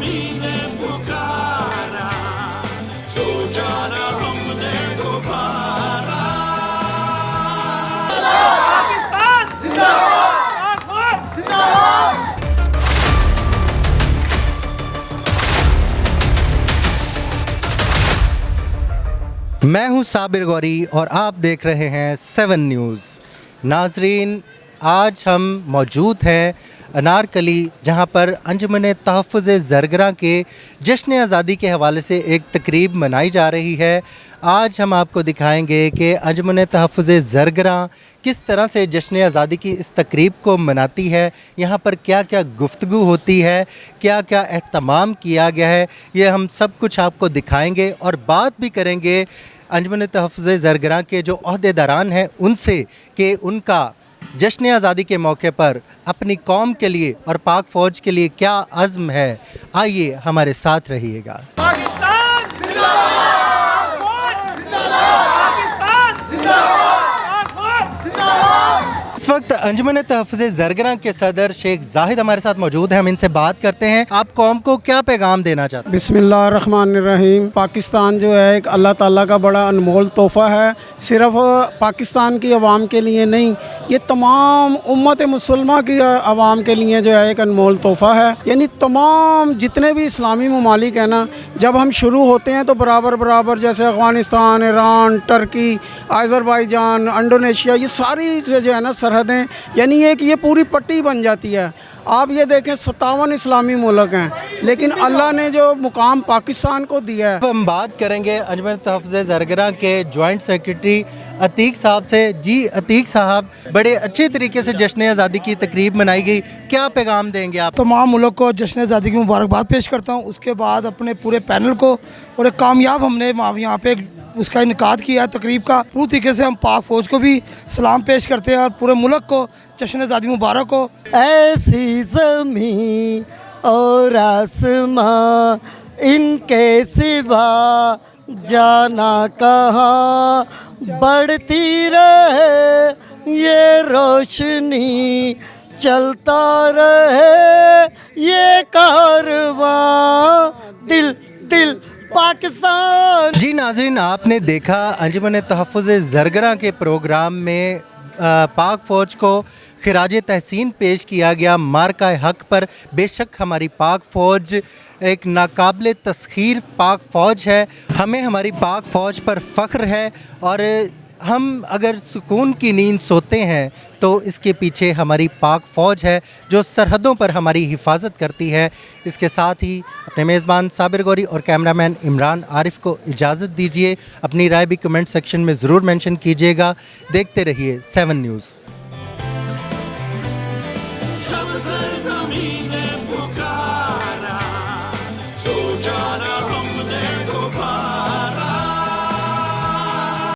उन्हीं ने पुकारा, सो जाना हमने दोबारा। पाकिस्तान जिंदाबाद, जिंदाबाद। मैं हूं साबिर गौरी और आप देख रहे हैं 7 न्यूज़। नाजरीन, आज हम मौजूद हैं अनारकली, जहां पर अंजुमन तहफ़्फ़ुज़ ज़रगरा के जश्न आज़ादी के हवाले से एक तकरीब मनाई जा रही है। आज हम आपको दिखाएंगे कि अंजुमन तहफ़्फ़ुज़ ज़रगरा किस तरह से जश्न आज़ादी की इस तकरीब को मनाती है, यहाँ पर क्या क्या गुफ्तगू होती है, क्या क्या एहतमाम किया गया है, ये हम सब कुछ आपको दिखाएंगे और बात भी करेंगे अंजुमन तहफ़्फ़ुज़ ज़रगरा के जो ओहदेदारान हैं उनसे कि उनका जश्न आज़ादी के मौके पर अपनी कौम के लिए और पाक फ़ौज के लिए क्या अज़्म है। आइए हमारे साथ रहिएगा। पाकिस्तान जिंदाबाद, पाकिस्तान जिंदाबाद, जिंदाबाद। इस वक्त अंजुमन तहफ़्फ़ुज़ ज़रगरा के सदर शेख जाहिद हमारे साथ मौजूद हैं। हम इनसे बात करते हैं, आप कौम को क्या पैगाम देना चाहते हैं? बिस्मिल्लाहिर्रहमानिर्रहीम। पाकिस्तान जो है एक अल्लाह ताला का बड़ा अनमोल तोहफ़ा है। सिर्फ पाकिस्तान की आवाम के लिए नहीं, ये तमाम उम्मत मुसलमान की आवाम के लिए जो है एक अनमोल तोहफ़ा है। यानी तमाम जितने भी इस्लामी ममालिक हैं ना, जब हम शुरू होते हैं तो बराबर बराबर, जैसे Afghanistan, Iran, Turkey, Azerbaijan, Indonesia, ये सारी जो है ना सरहदें, यानी एक ये पूरी पट्टी बन जाती है। आप ये देखें 57 इस्लामी मुल्क हैं, लेकिन अल्लाह ने जो मुकाम पाकिस्तान को दिया है। अब हम बात करेंगे अंजुमन तहफ़्फ़ुज़ ज़रगरा के जॉइंट सेक्रेटरी अतीक साहब से। जी अतीक साहब, बड़े अच्छे तरीके से जश्न आज़ादी की तकरीब मनाई गई, क्या पैगाम देंगे आप? तमाम मुल्क को जश्न आज़ादी की मुबारकबाद पेश करता हूँ। उसके बाद अपने पूरे पैनल को, और एक कामयाब हमने यहाँ पे उसका इनकाद किया है तकरीब का, पूरी तरीके से हम पाक फ़ौज को भी सलाम पेश करते हैं और पूरे मुल्क को जश्न आज़ादी मुबारक हो। ऐसी ज़मीं और आसमां, इनके सिवा जाना कहाँ, बढ़ती रहे ये रोशनी, चलता रहे ये कारवां, दिल दिल पाकिस्तान। जी नाज़रीन, आपने देखा अंजुमन तहफ़्फ़ुज़ ज़रगरा के प्रोग्राम में पाक फ़ौज को खिराज तहसीन पेश किया गया मार्का हक़ पर। बेशक हमारी पाक फ़ौज एक नाकाबिल तस्ख़ीर पाक फ़ौज है, हमें हमारी पाक फ़ौज पर फ़ख्र है, और हम अगर सुकून की नींद सोते हैं तो इसके पीछे हमारी पाक फ़ौज है जो सरहदों पर हमारी हिफाजत करती है। इसके साथ ही अपने मेज़बान साबिर गौरी और कैमरामैन इमरान आरिफ को इजाज़त दीजिए। अपनी राय भी कमेंट सेक्शन में ज़रूर मेंशन कीजिएगा। देखते रहिए 7 न्यूज़।